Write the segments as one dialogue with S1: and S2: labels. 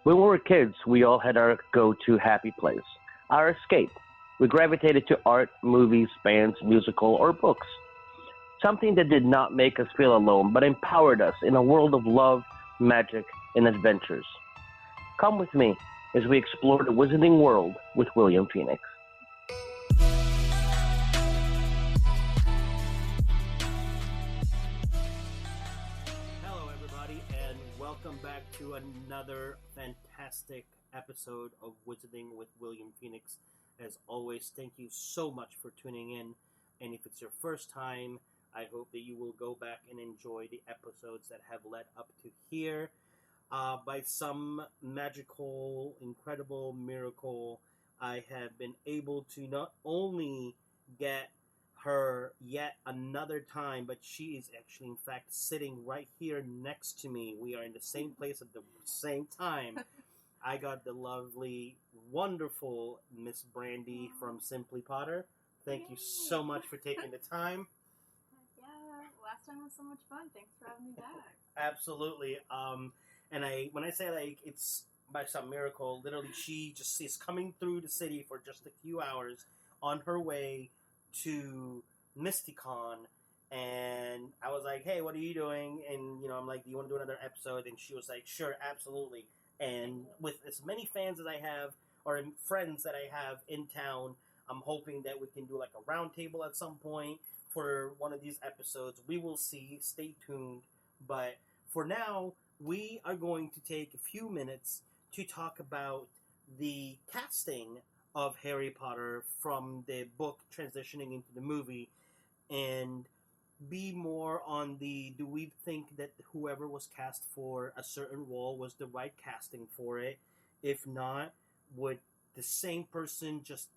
S1: When we were kids, we all had our go-to happy place, our escape. We gravitated to art, movies, bands, musical, or books. Something that did not make us feel alone, but empowered us in a world of love, magic, and adventures. Come with me as we explore the wizarding world with William Phoenix.
S2: Hello, everybody, and welcome back to another fantastic episode of Wizarding with William Phoenix. As always, thank you so much for tuning in. And if it's your first time, I hope that you will go back and enjoy the episodes that have led up to here. By some magical, incredible miracle, I have been able to not only get her yet another time, but she is actually, in fact, sitting right here next to me. We are in the same place at the same time. I got the lovely, wonderful Miss Brandy from Simply Potter. Thank you so much for taking the time.
S3: Yeah, last time was so much fun. Thanks for having me back.
S2: Absolutely. When I say like it's by some miracle, literally she just is coming through the city for just a few hours on her way to MystiCon, and I was like, "Hey, what are you doing?" And I'm like, "Do you want to do another episode?" And she was like, "Sure, absolutely." And with as many fans as I have, or friends that I have in town, I'm hoping that we can do like a roundtable at some point for one of these episodes. We will see. Stay tuned. But for now, we are going to take a few minutes to talk about the casting of Harry Potter from the book transitioning into the movie, and be more on the, do we think that whoever was cast for a certain role was the right casting for it? If not, would the same person just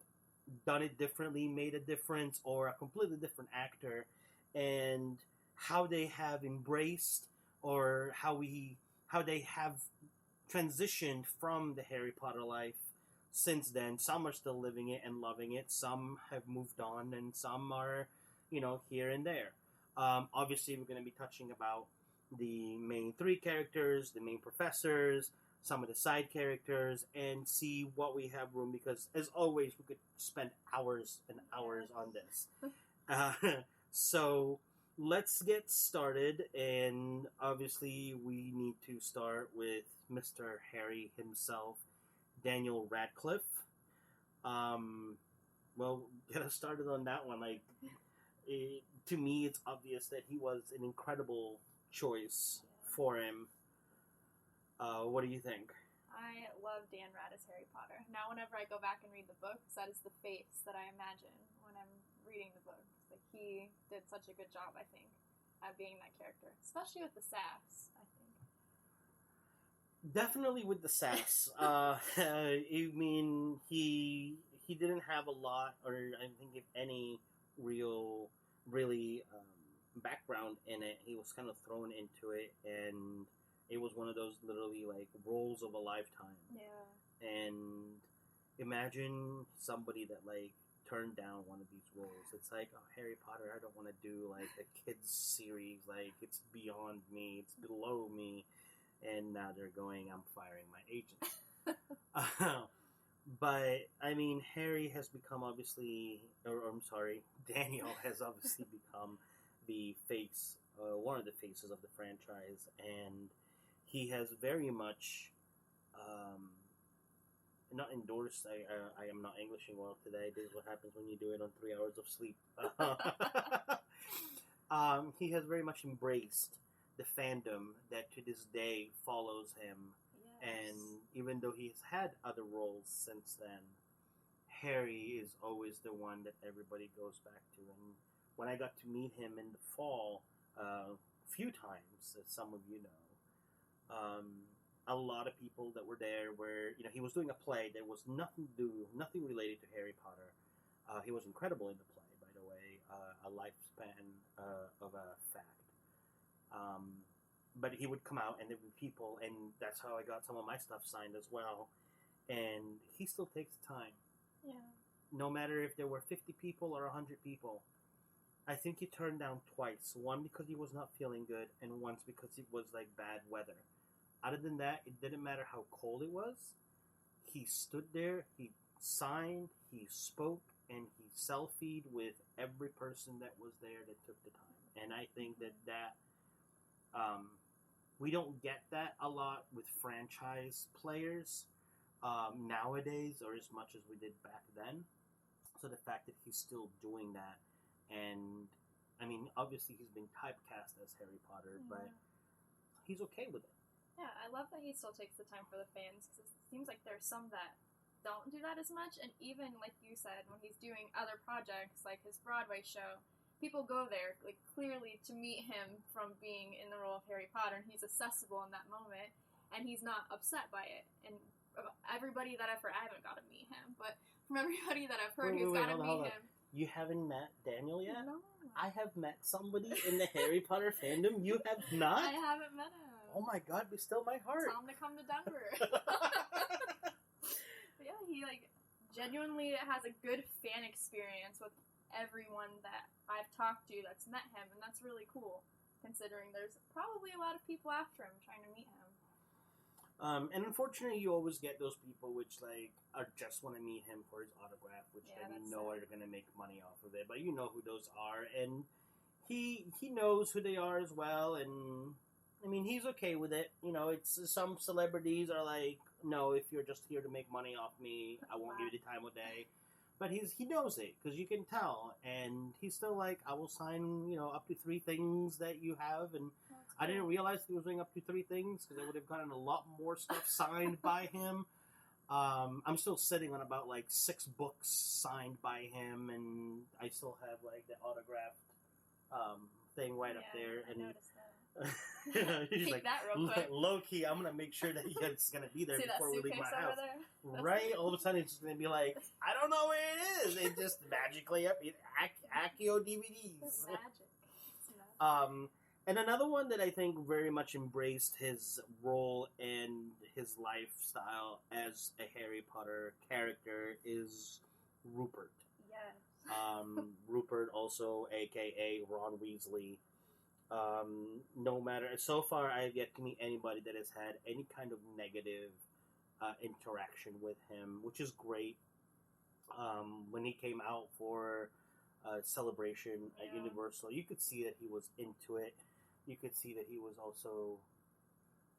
S2: done it differently, made a difference, or a completely different actor? And how they have embraced, or how they have transitioned from the Harry Potter life since then. Some are still living it and loving it. Some have moved on, and some are, here and there. Obviously, we're going to be touching about the main three characters, the main professors, some of the side characters, and see what we have room, because, as always, we could spend hours and hours on this. So, let's get started, and obviously, we need to start with Mr. Harry himself, Daniel Radcliffe. Well, get us started on that one. To me, it's obvious that he was an incredible choice for him. What do you think?
S3: I love Dan Rad as Harry Potter. Now, whenever I go back and read the books, that is the face that I imagine when I'm reading the books. Like, he did such a good job, I think, at being that character, especially with the sass, I think.
S2: Definitely with the sass. I mean, he didn't have a lot, or I think if any, really background in it. He was kind of thrown into it, and it was one of those literally like roles of a lifetime.
S3: Yeah.
S2: And imagine somebody that like turned down one of these roles. It's like, oh, Harry Potter, I don't want to do like a kids series. Like, it's beyond me. It's below me. And now they're going, I'm firing my agent. But, I mean, Harry has become Daniel has obviously become the face, one of the faces of the franchise, and he has very much, not endorsed, I am not Englishing well today. This is what happens when you do it on 3 hours of sleep. He has very much embraced the fandom that to this day follows him. And even though he's had other roles since then, Harry is always the one that everybody goes back to. And when I got to meet him in the fall, a few times, as some of you know, a lot of people that were there were, he was doing a play that was nothing related to Harry Potter. He was incredible in the play, by the way, a lifespan of a fact. But he would come out, and there would be people, and that's how I got some of my stuff signed as well. And he still takes time.
S3: Yeah.
S2: No matter if there were 50 people or 100 people. I think he turned down twice. One because he was not feeling good, and once because it was like bad weather. other than that, it didn't matter how cold it was. He stood there, he signed, he spoke, and he selfied with every person that was there that took the time. And I think that we don't get that a lot with franchise players nowadays, or as much as we did back then. So the fact that he's still doing that, and I mean, obviously he's been typecast as Harry Potter, but he's okay with it.
S3: Yeah, I love that he still takes the time for the fans, because it seems like there's some that don't do that as much, and even, like you said, when he's doing other projects, like his Broadway show, people go there, like, clearly to meet him from being in the role of Harry Potter, and he's accessible in that moment, and he's not upset by it. And everybody that I've heard, I haven't got to meet him, but from everybody that I've heard who's got to meet him...
S2: You haven't met Daniel yet?
S3: No.
S2: I have met somebody in the Harry Potter fandom. You have not?
S3: I haven't met him.
S2: Oh my god, be still my heart.
S3: Tell him to come to Denver. Yeah, he, like, genuinely has a good fan experience with everyone that I've talked to that's met him, and that's really cool, considering there's probably a lot of people after him trying to meet him.
S2: And unfortunately, you always get those people which, like, just want to meet him for his autograph, which are going to make money off of it. But you know who those are, and he knows who they are as well, and I mean, he's okay with it. You know, it's some celebrities are like, no, if you're just here to make money off me, I won't give you the time of day. But he knows it, because you can tell, and he's still like, I will sign, you know, up to 3 things that you have, and I didn't realize he was doing up to 3 things, because I would have gotten a lot more stuff signed by him. I'm still sitting on about, like, 6 books signed by him, and I still have, like, the autographed thing right up there. And
S3: I noticed that.
S2: He's like,
S3: that real quick.
S2: Low key, I'm gonna make sure that it's gonna be there before we leave my house.
S3: There?
S2: Right? All of a sudden, it's just gonna be like, I don't know where it is. It just magically up. Accio DVDs.
S3: It's magic. It's magic.
S2: And another one that I think very much embraced his role and his lifestyle as a Harry Potter character is Rupert.
S3: Yes.
S2: Rupert, also aka Ron Weasley. No matter, so far I have yet to meet anybody that has had any kind of negative interaction with him, which is great. When he came out for Celebration at Universal, you could see that he was into it. You could see that he was also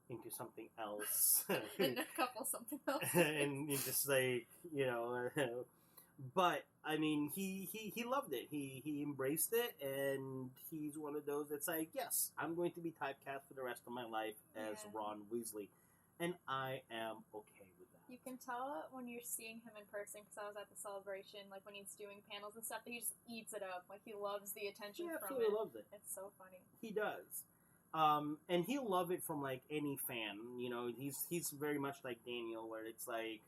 S2: into something else.
S3: And a couple something else.
S2: And he's just like, you know... But, I mean, he loved it. He embraced it, and he's one of those that's like, yes, I'm going to be typecast for the rest of my life as Ron Weasley. And I am okay with that.
S3: You can tell when you're seeing him in person, because I was at the Celebration, like when he's doing panels and stuff, he just eats it up. Like, he loves the attention from it.
S2: He loves it.
S3: It's so funny.
S2: He does. And he'll love it from, like, any fan. You know, he's very much like Daniel, where it's like,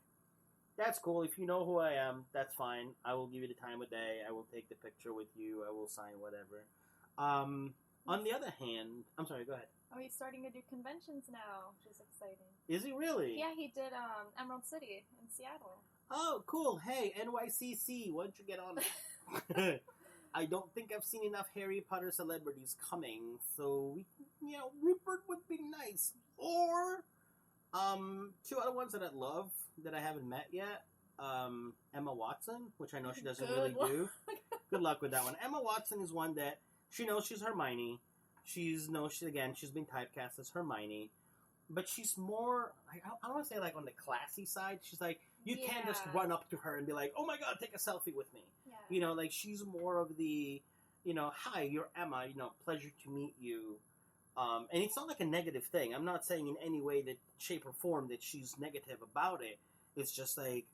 S2: that's cool. If you know who I am, that's fine. I will give you the time of day. I will take the picture with you. I will sign whatever. On the other hand... I'm sorry, go ahead.
S3: Oh, he's starting to do conventions now, which is exciting.
S2: Is he really?
S3: Yeah, he did Emerald City in Seattle.
S2: Oh, cool. Hey, NYCC, why don't you get on it? I don't think I've seen enough Harry Potter celebrities coming, so, Rupert would be nice. Or... 2 other ones that I love that I haven't met yet. Emma Watson, which I know she doesn't really do. Good luck with that one. Emma Watson is one that she knows she's Hermione. She's been typecast as Hermione, but she's more. I don't want to say like on the classy side. She's like, you can't just run up to her and be like, oh my god, take a selfie with me.
S3: Yeah.
S2: You know, like she's more of the, hi, you're Emma. Pleasure to meet you. And it's not like a negative thing. I'm not saying in any way, that shape or form, that she's negative about it. It's just like,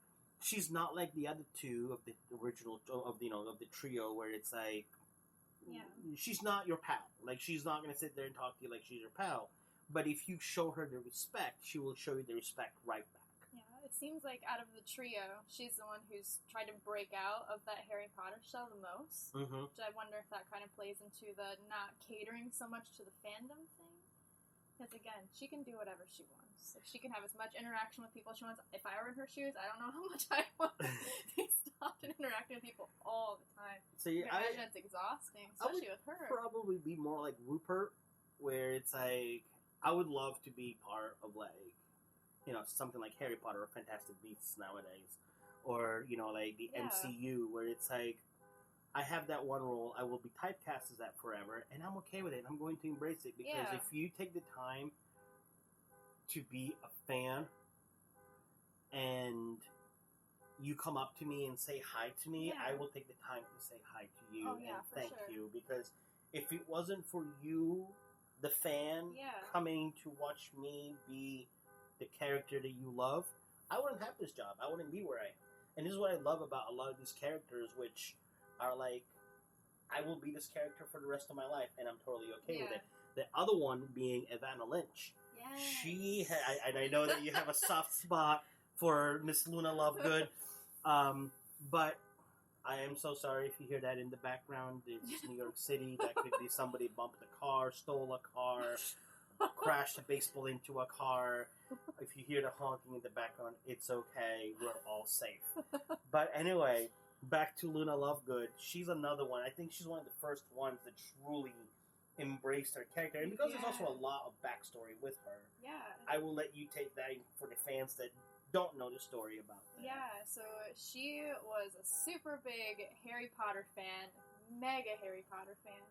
S2: she's not like the other 2 of the original, of the trio, where it's like, she's not your pal. Like, she's not going to sit there and talk to you like she's your pal. But if you show her the respect, she will show you the respect right back.
S3: Yeah, it seems like out of the trio, she's the one who's tried to break out of that Harry Potter show the most.
S2: Mm-hmm.
S3: Which I wonder if that kind of plays into the not catering so much to the fandom thing. Because again, she can do whatever she wants. Like, she can have as much interaction with people as she wants. If I were in her shoes, I don't know how much I want to be stopped and interacting with people all the time.
S2: See,
S3: I imagine it's exhausting, especially with her.
S2: Probably be more like Rupert, where it's like, I would love to be part of, like, something like Harry Potter or Fantastic Beasts nowadays. Or, like the MCU, where it's like, I have that one role, I will be typecast as that forever, and I'm okay with it. I'm going to embrace it, because if you take the time to be a fan, and you come up to me and say hi to me, I will take the time to say hi to you and thank you, because if it wasn't for you, the fan, coming to watch me be the character that you love, I wouldn't have this job. I wouldn't be where I am. And this is what I love about a lot of these characters, which are like, I will be this character for the rest of my life, and I'm totally okay with it. The other one being Evanna Lynch. Yes. I know that you have a soft spot for Miss Luna Lovegood, but I am so sorry if you hear that in the background. It's New York City. That could be somebody bumped a car, stole a car, crashed a baseball into a car. If you hear the honking in the background, it's okay. We're all safe. But anyway, back to Luna Lovegood. She's another one. I think she's one of the first ones that truly embraced her character. And because there's also a lot of backstory with her, I will let you take that for the fans that don't know the story about that.
S3: Yeah, so she was a super big Harry Potter fan, mega Harry Potter fan.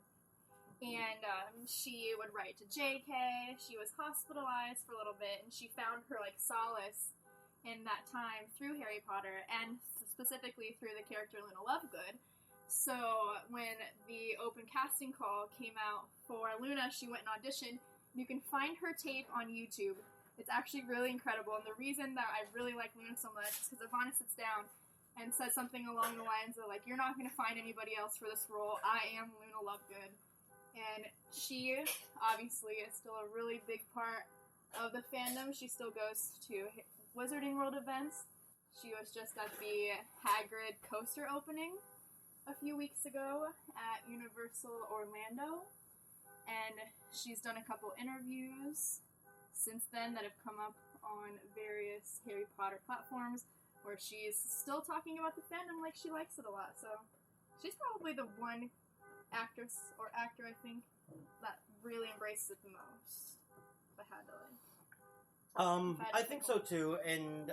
S3: And she would write to JK. She was hospitalized for a little bit, and she found her, like, solace in that time through Harry Potter, and specifically through the character Luna Lovegood. So when the open casting call came out for Luna, she went and auditioned. You can find her tape on YouTube. It's actually really incredible, and the reason that I really like Luna so much is because Ivana sits down and says something along the lines of, like, you're not going to find anybody else for this role. I am Luna Lovegood. And she, obviously, is still a really big part of the fandom. She still goes to Wizarding World events. She was just at the Hagrid coaster opening a few weeks ago at Universal Orlando. And she's done a couple interviews since then that have come up on various Harry Potter platforms where she's still talking about the fandom like she likes it a lot. So she's probably the one actress or actor, I think, that really embraces it the most. If I had to, like...
S2: I think so too, and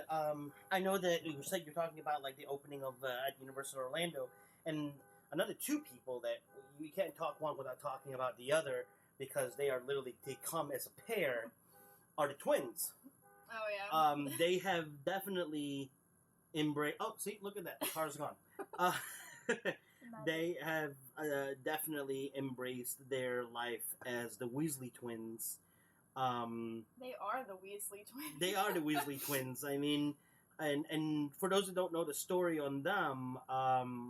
S2: I know that you said you're talking about, like, the opening of at Universal Orlando, and another two people that we can't talk one without talking about the other, because they come as a pair, are the twins.
S3: Oh, yeah.
S2: They have definitely embraced... Oh, see, look at that. The car's gone. They have definitely embraced their life as the Weasley twins.
S3: They are the Weasley twins.
S2: They are the Weasley twins. I mean, and for those who don't know the story on them,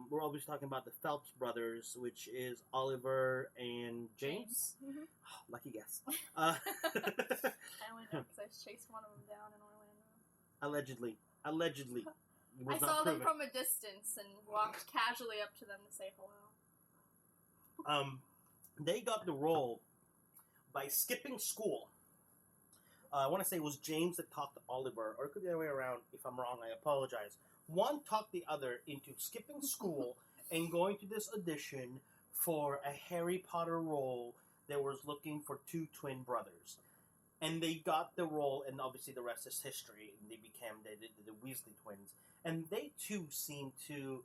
S2: we're always talking about the Phelps brothers, which is Oliver and James.
S3: Mm-hmm.
S2: Oh, lucky guess.
S3: I only know because I chased one of them down in Orlando.
S2: Allegedly.
S3: I saw them from a distance and walked casually up to them to say hello.
S2: They got the role by skipping school. I want to say it was James that talked to Oliver, or it could be the other way around. If I'm wrong, I apologize. One talked the other into skipping school and going to this audition for a Harry Potter role that was looking for two twin brothers. And they got the role, and obviously the rest is history, and they became the Weasley twins. And they, too, seem to...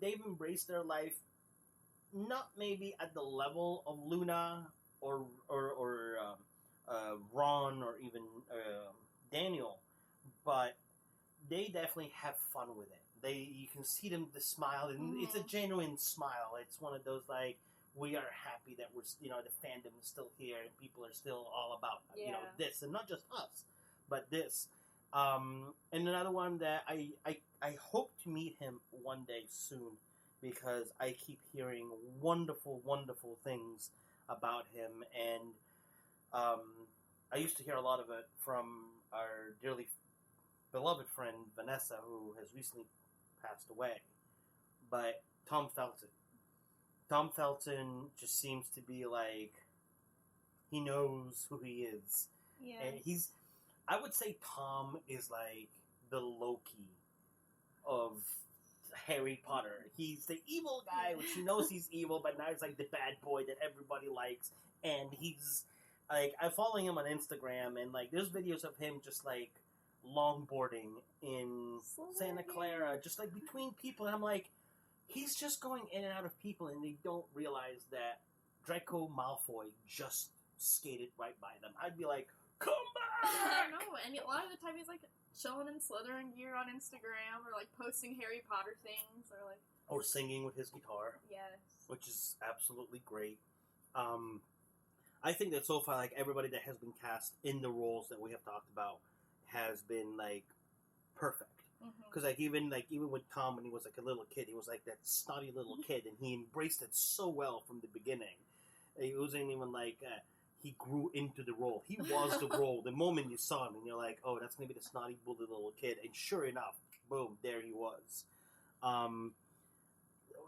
S2: they've embraced their life, not maybe at the level of Luna or Ron or even Daniel, but they definitely have fun with it. You can see them, the smile, and it's a genuine smile. It's one of those, like, we are happy that we're, the fandom is still here and people are still all about, this, and not just us, but this. And another one that I hope to meet him one day soon, because I keep hearing wonderful, wonderful things about him, and I used to hear a lot of it from our dearly beloved friend Vanessa, who has recently passed away, but Tom Felton. Tom Felton just seems to be like, he knows who he is.
S3: Yeah.
S2: And I would say Tom is like the Loki of Harry Potter. He's the evil guy, which he knows he's evil, but now he's like the bad boy that everybody likes. And he's Like, I follow him on Instagram, and, like, there's videos of him just, like, longboarding in Santa Clara, just, like, between people, and I'm like, he's just going in and out of people, and they don't realize that Draco Malfoy just skated right by them. I'd be like, come back!
S3: I know, and a lot of the time he's, like, chilling in Slytherin gear on Instagram, or, like, posting Harry Potter things, or, like...
S2: Or singing with his guitar.
S3: Yes.
S2: Which is absolutely great. I think that so far, like, everybody that has been cast in the roles that we have talked about has been, like, perfect. Because, like, even with Tom, when he was, like, a little kid, he was, like, that snotty little kid, and he embraced it so well from the beginning. It wasn't even, like, he grew into the role. He was the role. The moment you saw him, and you're like, oh, that's going to be the snotty, bully little kid. And sure enough, boom, there he was.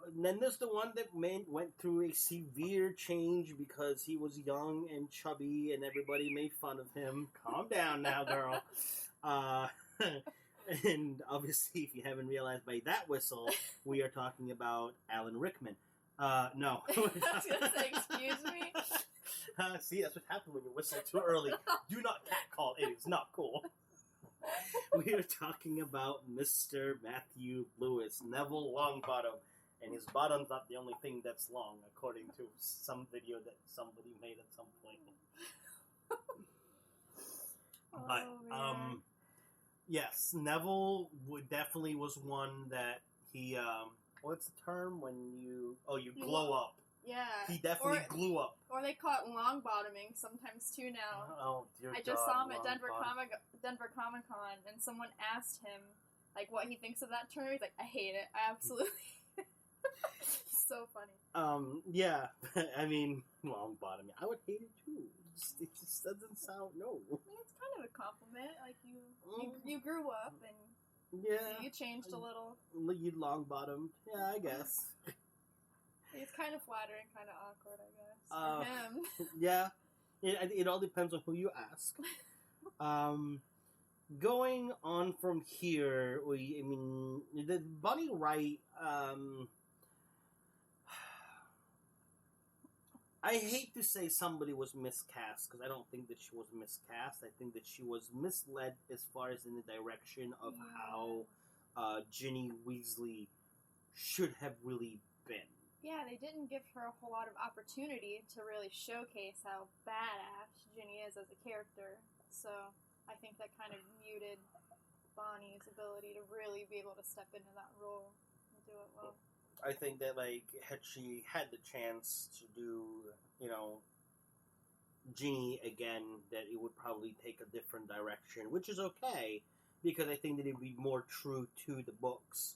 S2: And then there's the one that went through a severe change because he was young and chubby and everybody made fun of him. Calm down now, girl. And obviously, if you haven't realized by that whistle, we are talking about Alan Rickman. No.
S3: I was going to say, excuse me?
S2: See, that's what happens when you whistle too early. Do not catcall. It is not cool. We are talking about Mr. Matthew Lewis, Neville Longbottom. And his bottom's not the only thing that's long, according to some video that somebody made at some point. But, yes, Neville definitely was one that he, what's the term when you glow up?
S3: Yeah.
S2: He definitely glue up.
S3: Or they call it long bottoming sometimes too now.
S2: Oh, dear God.
S3: I just saw him at Denver Comic Con, and someone asked him, like, what he thinks of that term. He's like, I hate it. I absolutely so funny.
S2: Yeah. I mean, long bottoming. I would hate it too. It just doesn't sound, no.
S3: I mean, it's kind of a compliment. Like, you grew up and you changed a little.
S2: You long bottomed. Yeah, I guess.
S3: It's kind of flattering, kind of awkward, I guess, for him.
S2: Yeah. It all depends on who you ask. Going on from here, the Bonnie Wright, I hate to say somebody was miscast, because I don't think that she was miscast. I think that she was misled as far as in the direction of how Ginny Weasley should have really been.
S3: Yeah, they didn't give her a whole lot of opportunity to really showcase how badass Ginny is as a character. So I think that kind of muted Bonnie's ability to really be able to step into that role and do it well.
S2: I think that, like, had she had the chance to do, Ginny again, that it would probably take a different direction, which is okay, because I think that it would be more true to the books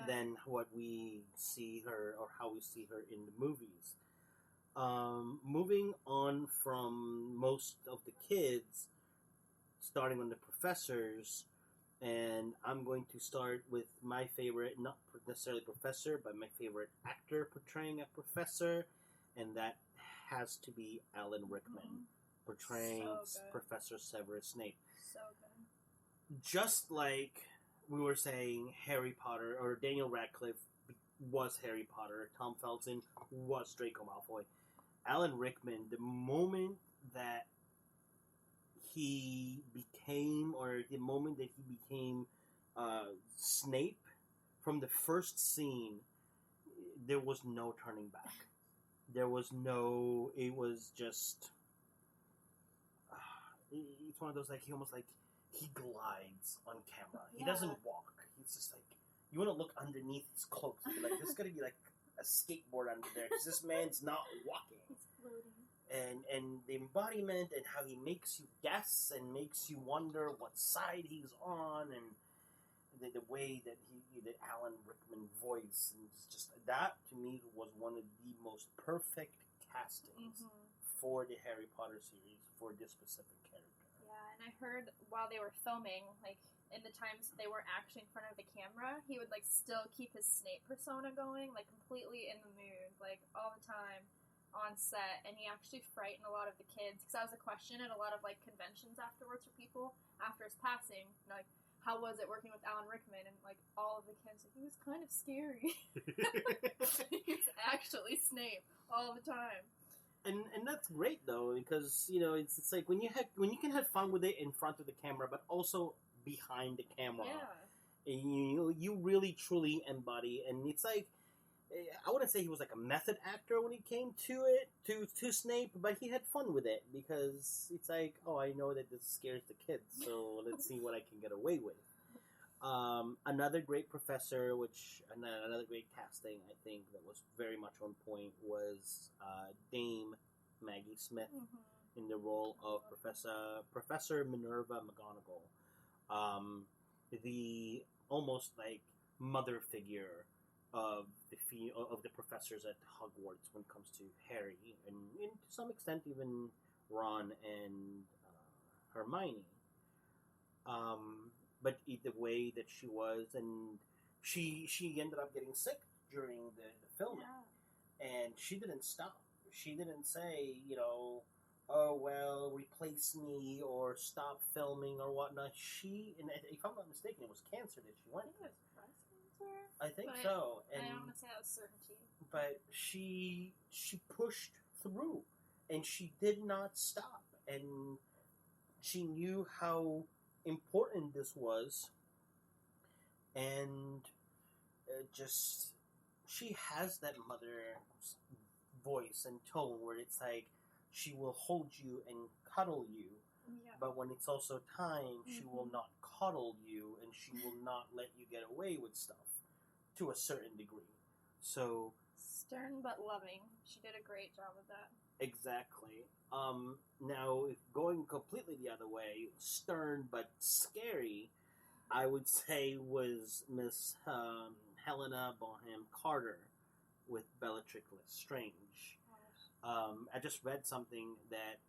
S2: than what we see her, or how we see her in the movies. Moving on from most of the kids, starting on the professors, and I'm going to start with my favorite, not necessarily professor, but my favorite actor portraying a professor, and that has to be Alan Rickman, portraying Professor Severus Snape.
S3: So good.
S2: Just like we were saying, Harry Potter, or Daniel Radcliffe was Harry Potter, Tom Felton was Draco Malfoy. Alan Rickman, the moment that he became, or the moment that he became Snape, from the first scene, there was no turning back. There was no, it was just, it's one of those, like, he almost, like, he glides on camera. He doesn't walk. He's just, like, you want to look underneath his cloak. And be like, there's got to be, like, a skateboard under there, because this man's not walking.
S3: He's floating.
S2: And the embodiment, and how he makes you guess, and makes you wonder what side he's on, and the way that that Alan Rickman voice, and just that to me was one of the most perfect castings for the Harry Potter series for this specific character.
S3: Yeah, and I heard while they were filming, like in the times they were actually in front of the camera, he would like still keep his Snape persona going, like completely in the mood, like all the time on set, and he actually frightened a lot of the kids, because that was a question at a lot of like conventions afterwards for people after his passing, like, how was it working with Alan Rickman? And like all of the kids, like, he was kind of scary. He was actually Snape all the time.
S2: and that's great though, because it's like when you can have fun with it in front of the camera, but also behind the camera, and you really truly embody. And it's like, I wouldn't say he was like a method actor when he came to it to Snape, but he had fun with it, because it's like, oh, I know that this scares the kids, so let's see what I can get away with. Another great professor, another great casting, I think, that was very much on point was Dame Maggie Smith in the role of Professor Minerva McGonagall, the almost like mother figure of the professors at Hogwarts when it comes to Harry, and to some extent even Ron and Hermione. But the way that she was, and she ended up getting sick during the filming, and she didn't stop. She didn't say, oh, well, replace me or stop filming or whatnot. And if I'm not mistaken, it was cancer that she went through. I think so. And
S3: I don't want to say that with certainty.
S2: But she pushed through, and she did not stop, and she knew how important this was, and she has that mother voice and tone where it's like she will hold you and cuddle you, but when it's also time, she will not cuddle you, and she will not let you get away with stuff to a certain degree. So
S3: stern but loving. She did a great job with that.
S2: Exactly. Now, going completely the other way, stern but scary, I would say was Miss Helena Bonham Carter with Bellatrix Lestrange. I just read something that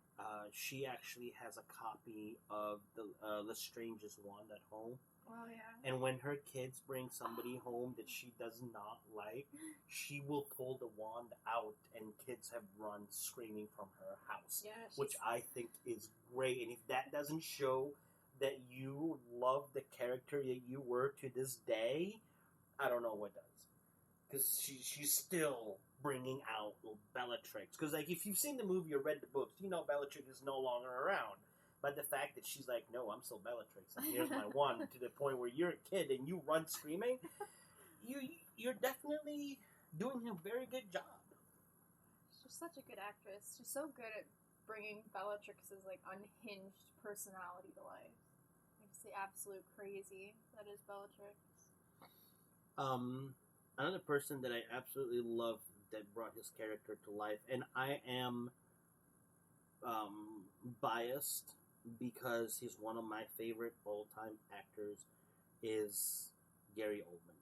S2: she actually has a copy of the Lestrange's wand at home.
S3: Oh, yeah.
S2: And when her kids bring somebody home that she does not like, she will pull the wand out, and kids have run screaming from her house, which I think is great. And if that doesn't show that you love the character that you were to this day, I don't know what does. Because she's still bringing out Bellatrix. Because like, if you've seen the movie or read the books, Bellatrix is no longer around. But the fact that she's like, no, I'm still Bellatrix, and here's my wand, to the point where you're a kid and you run screaming, you're definitely doing a very good job.
S3: She's such a good actress. She's so good at bringing Bellatrix's like unhinged personality to life. Like, just the absolute crazy that is Bellatrix.
S2: Another person that I absolutely love that brought his character to life, and I am biased because he's one of my favorite all-time actors, is Gary Oldman.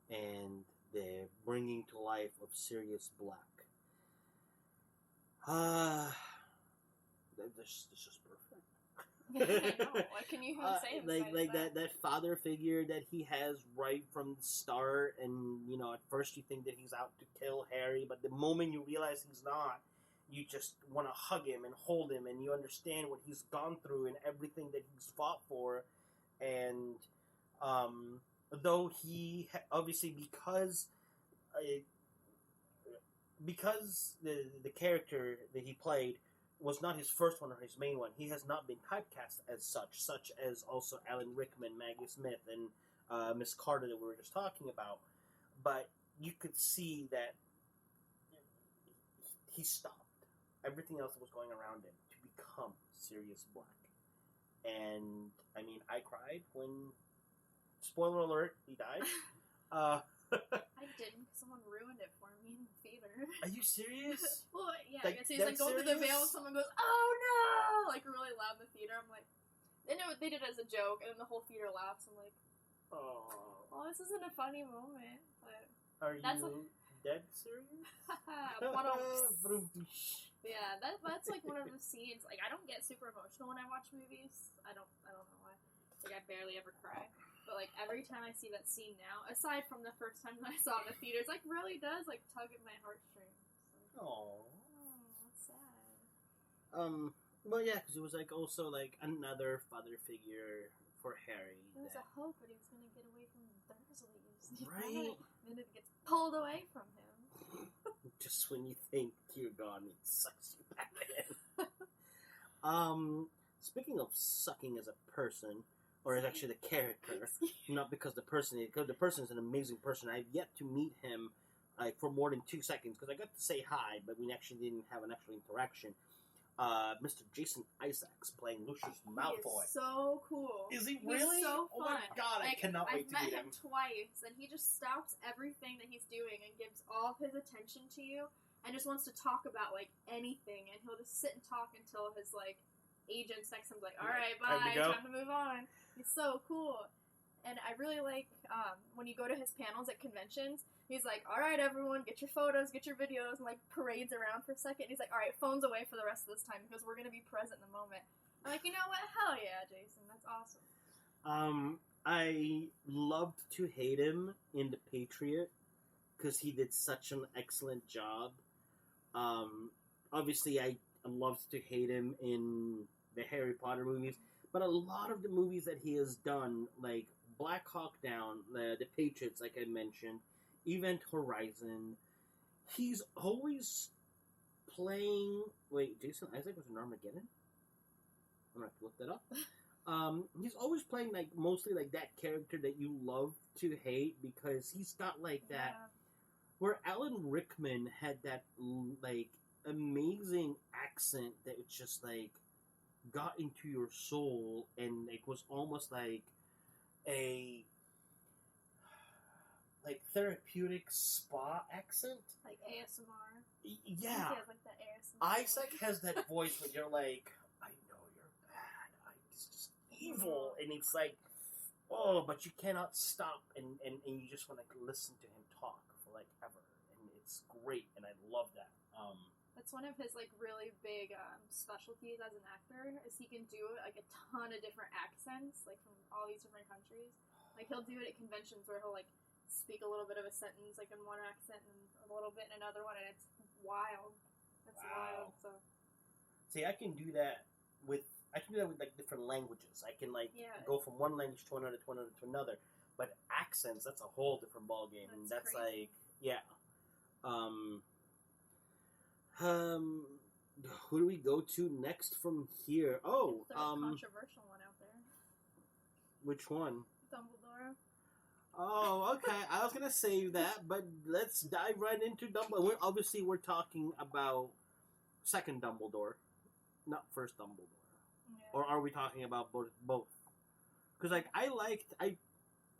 S2: And the bringing to life of Sirius Black. This is just perfect.
S3: I know. What can you even say?
S2: Like that father figure that he has right from the start, and at first you think that he's out to kill Harry, but the moment you realize he's not, you just want to hug him and hold him, and you understand what he's gone through and everything that he's fought for. And though he obviously, because the character that he played was not his first one or his main one, he has not been typecast as such as also Alan Rickman, Maggie Smith, and Miss Carter that we were just talking about. But you could see that he stopped everything else that was going around him to become Sirius Black. And, I mean, I cried when, spoiler alert, he died.
S3: I didn't, because someone ruined it for me in the theater.
S2: Are you serious?
S3: Well, yeah, I guess he's like going through the veil and someone goes, oh no! Like, really loud in the theater. I'm like, they did it as a joke, and then the whole theater laughs. I'm like, oh, this isn't a funny moment. But
S2: are you dead serious?
S3: Yeah, that's like one of the scenes. Like, I don't get super emotional when I watch movies. I don't know why. Like, I barely ever cry. But like every time I see that scene now, aside from the first time that I saw it in the theaters, like really does like tug at my heartstrings. Like, oh, that's sad.
S2: Well, yeah, because it was like also like another father figure for Harry.
S3: There was a hope that he was going to get away from the Dursleys,
S2: right?
S3: And then it gets pulled away from him.
S2: Just when you think you're gone, it sucks you back in. Speaking of sucking as a person, or as actually the character, not because the person is an amazing person. I've yet to meet him for more than 2 seconds, because I got to say hi, but we actually didn't have an actual interaction. Mr. Jason Isaacs playing Lucius Malfoy.
S3: He is so cool.
S2: Is he really?
S3: He's so fun.
S2: Oh my god, I cannot wait to meet him.
S3: I've met him twice, and he just stops everything that he's doing and gives all of his attention to you, and just wants to talk about, like, anything, and he'll just sit and talk until his, like, agents next to him's like, alright, bye, time to move on. He's so cool. And I really like, when you go to his panels at conventions, he's like, alright everyone, get your photos, get your videos, and like parades around for a second. He's like, alright, phones away for the rest of this time, because we're going to be present in the moment. I'm like, you know what? Hell yeah, Jason, that's awesome.
S2: I loved to hate him in The Patriot, because he did such an excellent job. Obviously, I loved to hate him in the Harry Potter movies, but a lot of the movies that he has done, like Black Hawk Down, the Patriots, like I mentioned, Event Horizon, he's always playing... Wait, Jason Isaac was in Armageddon? I'm going to have to look that up. He's always playing, like, mostly, like, that character that you love to hate, because he's got, like, that... Where Alan Rickman had that, like, amazing accent that was just, like, got into your soul, and it was almost like a therapeutic spa accent,
S3: like ASMR.
S2: Yeah,
S3: he has like that ASMR.
S2: Isaac has that voice when you're like, I know you're bad, it's just evil, and it's like, oh, but you cannot stop, and you just want to listen to him talk for like ever, and it's great, and I love that.
S3: That's one of his, like, really big specialties as an actor, is he can do, like, a ton of different accents, like, from all these different countries. Like, he'll do it at conventions where he'll, like, speak a little bit of a sentence, like, in one accent and a little bit in another one, and it's wild. It's wild, so...
S2: See, I can do that with, like, different languages. I can, like, go from one language to another, to another. But accents, that's a whole different ballgame. And that's
S3: crazy.
S2: Like, yeah. Who do we go to next from here? Oh,
S3: there's a controversial one out there.
S2: Which one?
S3: Dumbledore.
S2: Oh, okay. I was gonna save that, but let's dive right into Dumbledore. Obviously, we're talking about second Dumbledore, not first Dumbledore.
S3: Yeah.
S2: Or are we talking about both? Because, like, okay.
S3: Unpopular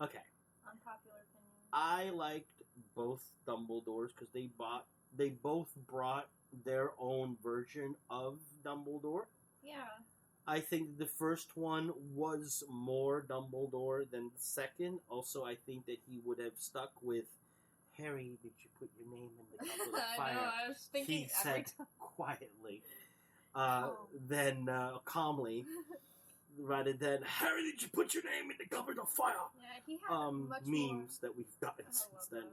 S3: opinion.
S2: I liked both Dumbledores because they both brought their own version of Dumbledore.
S3: Yeah.
S2: I think the first one was more Dumbledore than the second. Also, I think that he would have stuck with, Harry, did you put your name in the cup of the fire?
S3: I know, I was thinking
S2: he said quietly, then calmly, rather than, Harry, did you put your name in the cup of the fire?
S3: Yeah, he had much
S2: memes
S3: more...
S2: that we've gotten since then.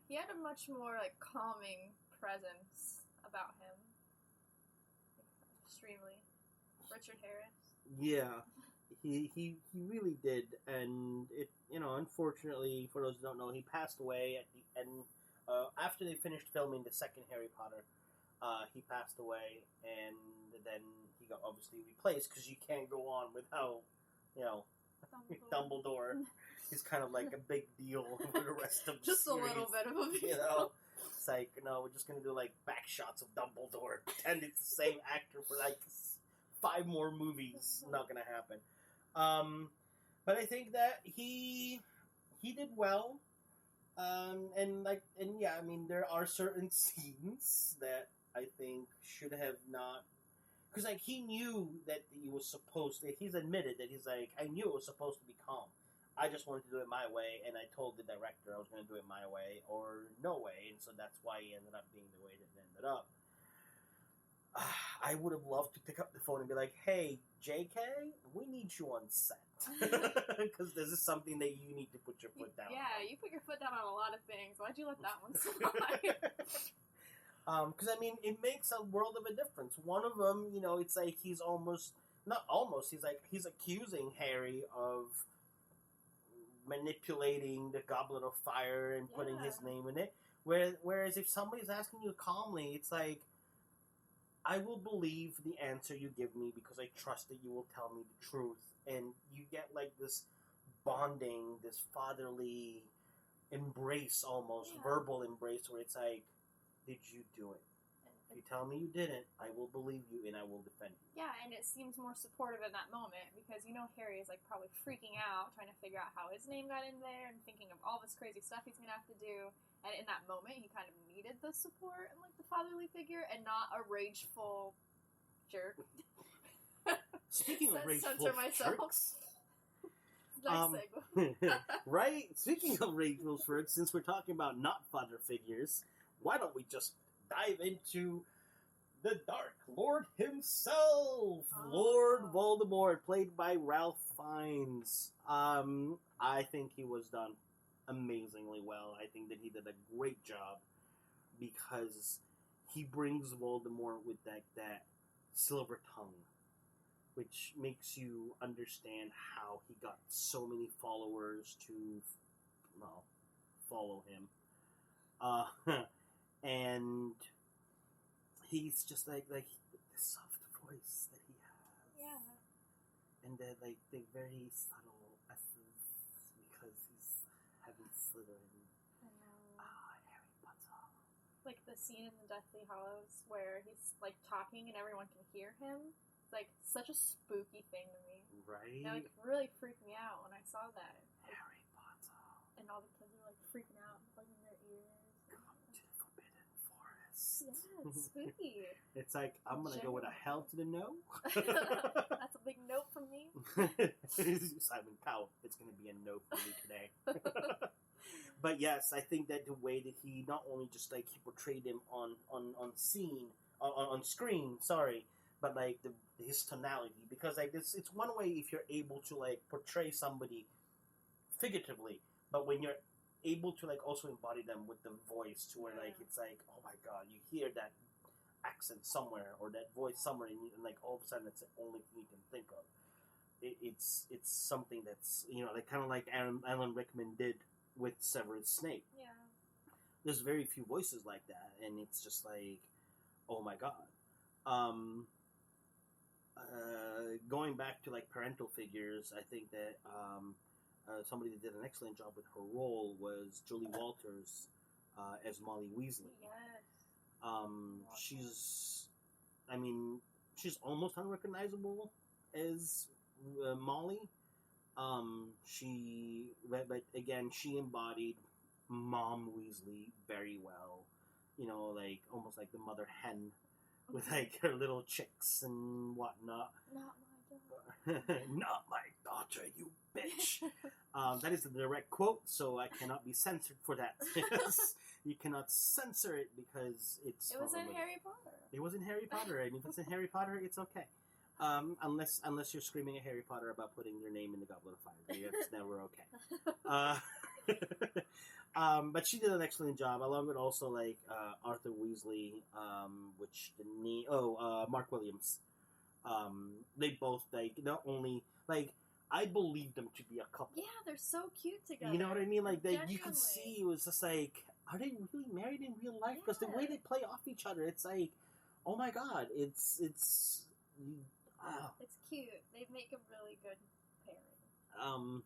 S3: He had a much more, like, calming presence about him. Extremely. Richard Harris.
S2: Yeah, he really did, and it, unfortunately, for those who don't know, he passed away at the end, after they finished filming the second Harry Potter. He passed away, and then he got obviously replaced, because you can't go on without, Dumbledore. He's kind of like a big deal for the rest of the
S3: just
S2: series.
S3: A little bit of a big deal.
S2: It's like, no, we're just going to do, like, back shots of Dumbledore. Pretend it's the same actor for, like, 5 more movies. Not going to happen. But I think that he did well. Yeah, I mean, there are certain scenes that I think should have not... Because, like, he knew that he was supposed to... He's admitted that he's like, I knew it was supposed to be calm. I just wanted to do it my way, and I told the director I was going to do it my way, or no way, and so that's why he ended up being the way that it ended up. I would have loved to pick up the phone and be like, hey, JK, we need you on set. Because this is something that you need to put your foot down on.
S3: Yeah, you put your foot down on a lot of things. Why'd you let that one slide?
S2: Because, I mean, it makes a world of a difference. One of them, it's like he's he's accusing Harry of manipulating the goblet of fire and putting his name in it. Whereas if somebody's asking you calmly, it's like, I will believe the answer you give me because I trust that you will tell me the truth. And you get like this bonding, this fatherly embrace, almost verbal embrace, where it's like, did you do it? If you tell me you didn't, I will believe you and I will defend you.
S3: Yeah, and it seems more supportive in that moment because Harry is like probably freaking out, trying to figure out how his name got in there and thinking of all this crazy stuff he's gonna have to do. And in that moment, he kind of needed the support and like the fatherly figure, and not a rageful jerk.
S2: Speaking of rageful jerks,
S3: nice segue.
S2: right? Speaking of rageful jerks, since we're talking about not father figures, why don't we just dive into the Dark Lord himself, Lord Voldemort, played by Ralph Fiennes. I think he was done amazingly well. I think that he did a great job because he brings Voldemort with that silver tongue, which makes you understand how he got so many followers to, follow him. And he's just like the soft voice that he has.
S3: Yeah.
S2: And the very subtle essence because he's heavy Slytherin. Harry Potter.
S3: Like the scene in the Deathly Hallows where he's like talking and everyone can hear him. It's like such a spooky thing to me.
S2: Right?
S3: It like really freaked me out when I saw that.
S2: Harry Potter.
S3: And all the kids were like freaking out and plugging their ears. Yeah, it's spooky.
S2: It's like, I'm going to go with a hell to the no.
S3: That's a big note from me.
S2: Simon Cowell, it's going to be a no for me today. But yes, I think that the way that he not only just like he portrayed him on screen, but like his tonality, because like it's one way if you're able to like portray somebody figuratively, but when you're able to like also embody them with the voice to where like it's like, oh my god, you hear that accent somewhere or that voice somewhere, and like all of a sudden it's the only thing you can think of. It's something that's like kind of like Alan Rickman did with Severus Snape.
S3: Yeah,
S2: there's very few voices like that, and it's just like, oh my god. Going back to like parental figures, I think that somebody that did an excellent job with her role was Julie Walters as Molly Weasley.
S3: Yes.
S2: She's almost unrecognizable as Molly. But again, she embodied Mom Weasley very well. Like almost like the mother hen with like her little chicks and whatnot.
S3: Not my daughter.
S2: Not my daughter, you bitch. That is the direct quote, so I cannot be censored for that. You cannot censor it because
S3: it was in Harry Potter.
S2: It was in Harry Potter, and if it's in Harry Potter, it's okay. Unless you're screaming at Harry Potter about putting your name in the Goblet of Fire. That's never okay. But she did an excellent job. Along with also like Arthur Weasley, Mark Williams. They both like not only like I believed them to be a couple.
S3: Yeah, they're so cute together.
S2: You know what I mean? Like you could see it was just like, are they really married in real life? Because the way they play off each other, it's like, oh my god, it's
S3: cute. They make a really good pairing.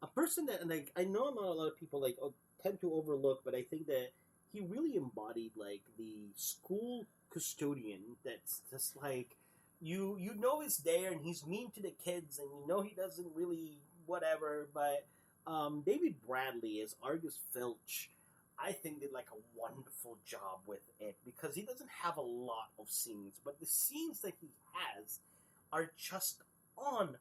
S2: A person that like I know not a lot of people like tend to overlook, but I think that he really embodied like the school custodian. That's just like you know is there and he's mean to the kids and you know he doesn't really whatever. But David Bradley as Argus Filch, I think did like a wonderful job with it because he doesn't have a lot of scenes, but the scenes that he has are just on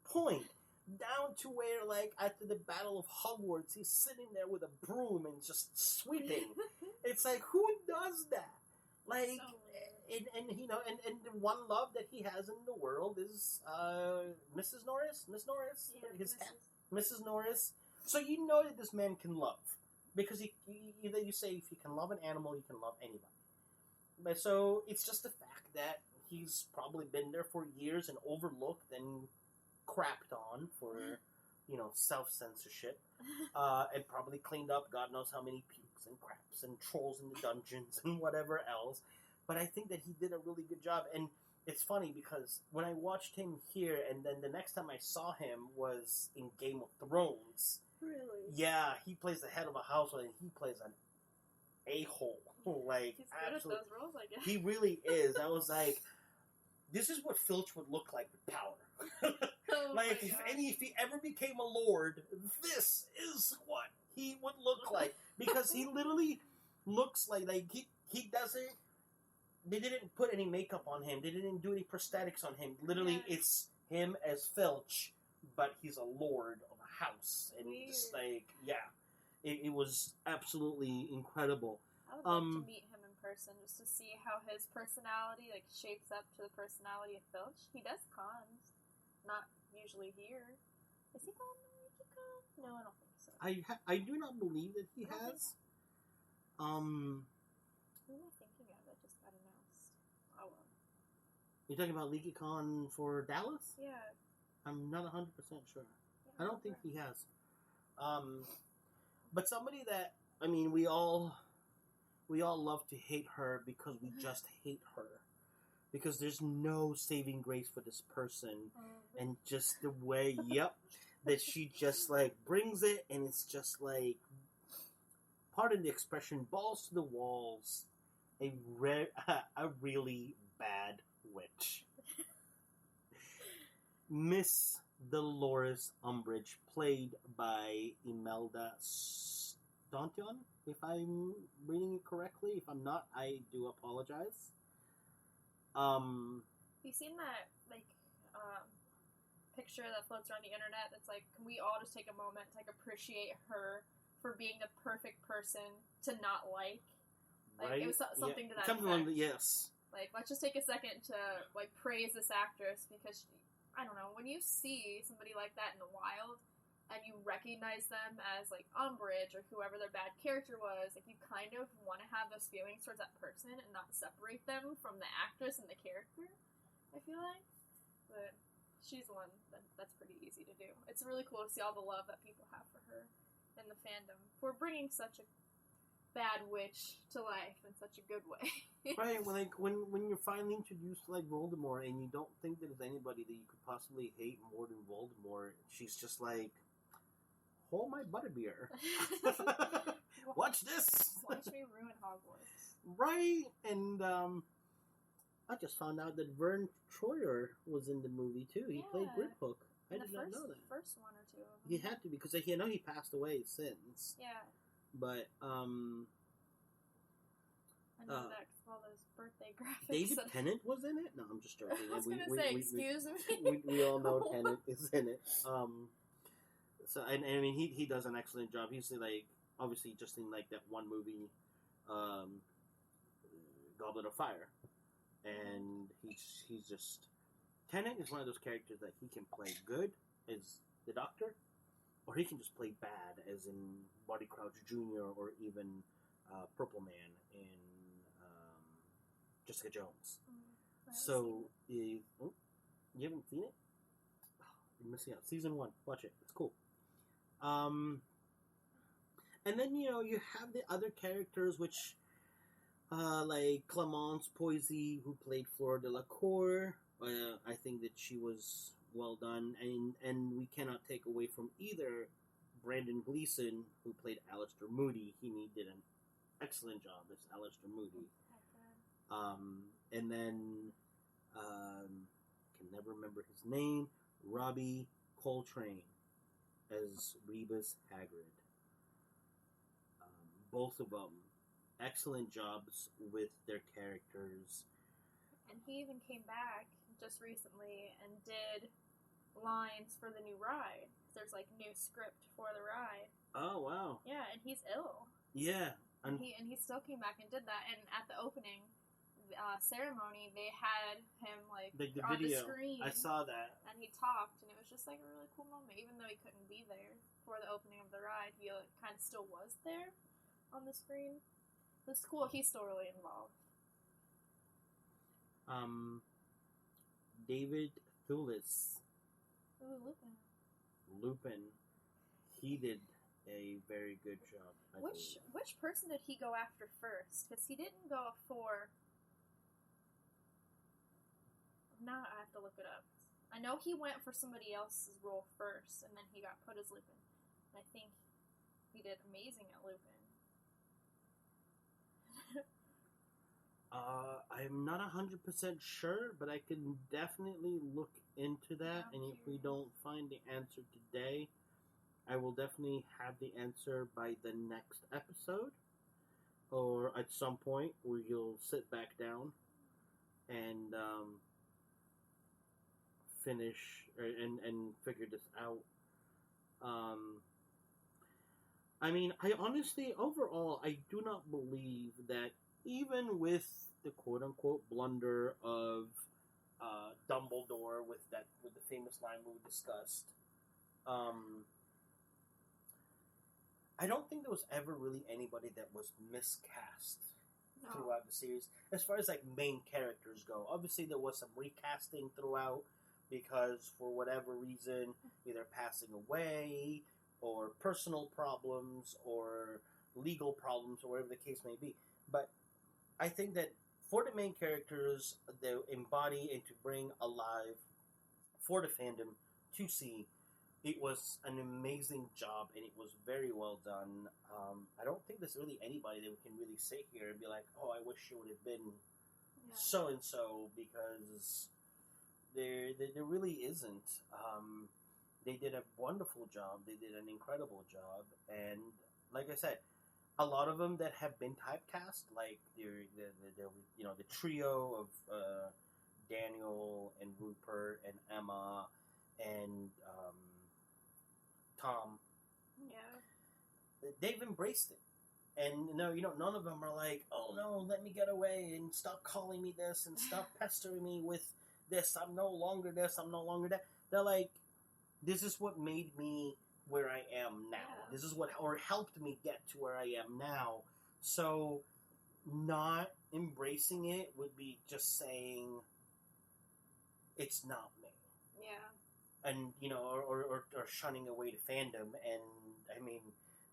S2: point. Down to where, like, after the Battle of Hogwarts, he's sitting there with a broom and just sweeping. It's like, who does that? Like, and the one love that he has in the world is Mrs. Norris? Miss Norris?
S3: Yeah,
S2: his cat? Mrs. Norris. So you know that this man can love. Because you say if you can love an animal, you can love anybody. But so it's just the fact that he's probably been there for years and overlooked and crapped on for self-censorship, and probably cleaned up God knows how many pukes and craps and trolls in the dungeons and whatever else. But I think that he did a really good job. And it's funny because when I watched him here, and then the next time I saw him was in Game of Thrones.
S3: Really?
S2: Yeah, he plays the head of a household, and he plays an a-hole. Like,
S3: he's good
S2: absolutely.
S3: at those roles, I guess.
S2: He really is. I was like, this is what Filch would look like with power. Like, if he ever became a lord, this is what he would look like. Because he literally looks like he doesn't. They didn't put any makeup on him. They didn't do any prosthetics on him. Literally, it's him as Filch, but he's a lord of a house. And just like, yeah. It was absolutely incredible.
S3: I would love to meet him in person just to see how his personality shapes up to the personality of Filch. He does cons, not usually here. Is he going to con? No, I don't think so.
S2: I do not believe that he has.
S3: Who am I thinking of that just got announced? Oh well.
S2: You're talking about LeakyCon for Dallas?
S3: Yeah.
S2: I'm not 100% sure.
S3: Yeah,
S2: I don't think he has. But somebody that, I mean, we all love to hate her because we just hate her. Because there's no saving grace for this person. And just the way, that she just, brings it, and it's just, pardon the expression, balls to the walls. A really bad witch. Miss Dolores Umbridge, played by Imelda Staunton, if I'm reading it correctly. If I'm not, I do apologize.
S3: You seen that picture that floats around the internet that's can we all just take a moment to appreciate her for being the perfect person to not like?
S2: Right?
S3: It was something to that
S2: effect.
S3: Effect.
S2: Yes.
S3: Let's just take a second to praise this actress because I don't know, when you see somebody like that in the wild and you recognize them as Umbridge or whoever their bad character was, you kind of want to have those feelings towards that person and not separate them from the actress and the character, I feel like. But she's one that's pretty easy to do. It's really cool to see all the love that people have for her in the fandom for bringing such a bad witch to life in such a good way.
S2: Right, when you're finally introduced to Voldemort and you don't think there's anybody that you could possibly hate more than Voldemort, she's just hold my butterbeer. Watch this.
S3: Watch me ruin Hogwarts.
S2: Right, and I just found out that Verne Troyer was in the movie too. He played Griphook. I did not know that.
S3: First one or two of them.
S2: He had to because I know he passed away since.
S3: Yeah.
S2: But
S3: I know that because all those birthday graphics.
S2: David Tennant was in it. No, I'm just joking.
S3: I was gonna say, excuse me.
S2: We all know Tennant is in it. So I mean, he does an excellent job. He's obviously just in that one movie, Goblet of Fire, and he's just Tennant is one of those characters that he can play good as the Doctor, or he can just play bad as in Barty Crouch Jr. or even Purple Man in Jessica Jones. So you haven't seen it? Oh, you're missing out. Season 1, watch it. It's cool. And then you have the other characters, which Clemence Poisey, who played Flora Delacour. I think that she was well done, and we cannot take away from either Brandon Gleeson, who played Alistair Moody. He did an excellent job as Alistair Moody. And then can never remember his name. Robbie Coltrane as Rebus Hagrid. Both of them excellent jobs with their characters.
S3: And he even came back just recently and did lines for the new ride. There's new script for the ride.
S2: Oh wow!
S3: Yeah, and he's ill.
S2: Yeah,
S3: and he still came back and did that. And at the opening ceremony, they had him
S2: the
S3: on
S2: video.
S3: the screen.
S2: I saw that,
S3: and he talked, and it was just a really cool moment. Even though he couldn't be there for the opening of the ride, he kind of still was there on the screen. It's cool. He's still really involved.
S2: David Thewlis.
S3: Ooh, Lupin.
S2: Lupin, he did a very good job.
S3: Which person did he go after first? Because he didn't go for... Now I have to look it up. I know he went for somebody else's role first, and then he got put as Lupin. I think he did amazing at Lupin.
S2: I'm not 100% sure, but I can definitely look into that, and if we don't find the answer today, I will definitely have the answer by the next episode, or at some point where you'll sit back down and finish and figure this out. I mean, I honestly, overall, I do not believe that even with the quote-unquote blunder of Dumbledore with the famous line we discussed, I don't think there was ever really anybody that was miscast throughout the series, as far as like main characters go. Obviously, there was some recasting throughout because for whatever reason, either passing away or personal problems or legal problems or whatever the case may be. But I think that for the main characters, they embody and to bring alive for the fandom to see, it was an amazing job and it was very well done. I don't think there's really anybody that can really sit here and be like, oh, I wish it would have been so and so, because there really isn't. They did a wonderful job. They did an incredible job, and like I said, a lot of them that have been typecast, like the trio of Daniel and Rupert and Emma and Tom. Yeah, they've embraced it, and none of them are like, oh no, let me get away and stop calling me this and stop pestering me with this. I'm no longer this. I'm no longer that. They're like, this is what made me where I am now. Yeah. This is what, or helped me get to where I am now. So, not embracing it would be just saying, it's not me. Yeah. And, or shunning away to fandom. And, I mean,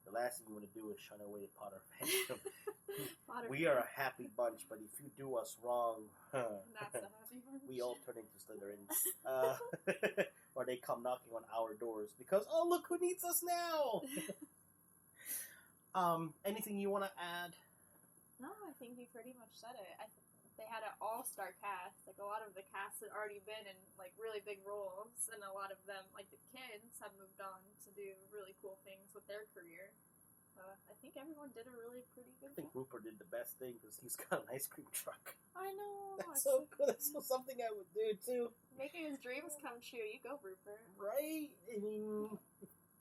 S2: the last thing you want to do is shun away to Potter fandom. We are a happy bunch, but if you do us wrong,
S3: that's a happy bunch.
S2: We all turn into Slytherins. Or they come knocking on our doors because, oh, look who needs us now! Anything you want to add?
S3: No, I think you pretty much said it. They had an all-star cast. Like, a lot of the cast had already been in, like, really big roles, and a lot of them, like, the kids have moved on to do really cool things with their career. I think everyone did a really pretty good job.
S2: I think Rupert did the best thing because he's got an ice cream truck.
S3: I know.
S2: That's so cool. That's something I would do, too.
S3: Making his dreams come true. You go, Rupert.
S2: Right? I mean,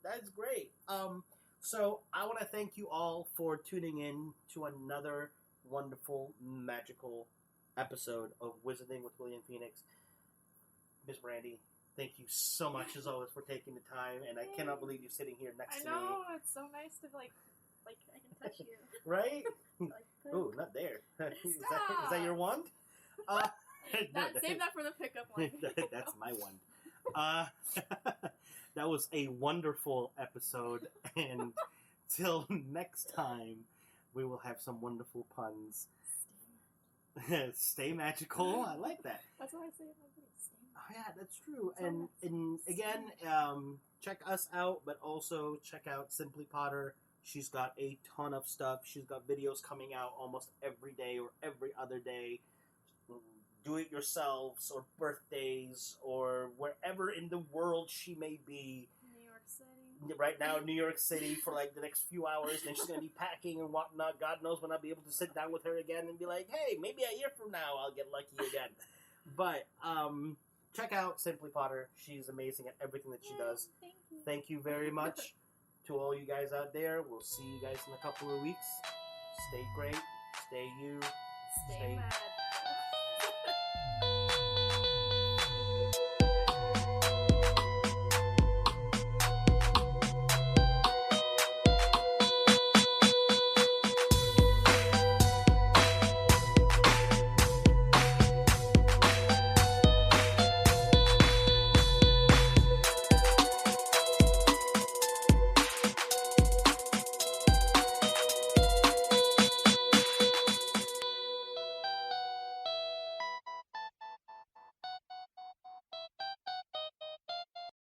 S2: that's great. So, I want to thank you all for tuning in to another wonderful, magical episode of Wizarding with William Phoenix. Miss Brandy, thank you so much, as always, for taking the time, and I cannot believe you're sitting here next to me.
S3: I know, it's so nice to, like I can touch you.
S2: Right? Ooh, not there. Is that your wand?
S3: Save that for the pickup line.
S2: That's my wand. That was a wonderful episode, and till next time, we will have some wonderful puns. Stay magical. I like that.
S3: That's why I say it like this.
S2: Oh, yeah, that's true. And again, check us out, but also check out Simply Potter. She's got a ton of stuff. She's got videos coming out almost every day or every other day. Do it yourselves, or birthdays, or wherever in the world she may be.
S3: New York City.
S2: Right now, New York City for like the next few hours. Then she's going to be packing and whatnot. God knows when I'll be able to sit down with her again and be like, hey, maybe a year from now I'll get lucky again. But check out Simply Potter. She's amazing at everything that she does.
S3: Thank you.
S2: Thank you very much to all you guys out there. We'll see you guys in a couple of weeks. Stay great. Stay you.
S3: Stay mad.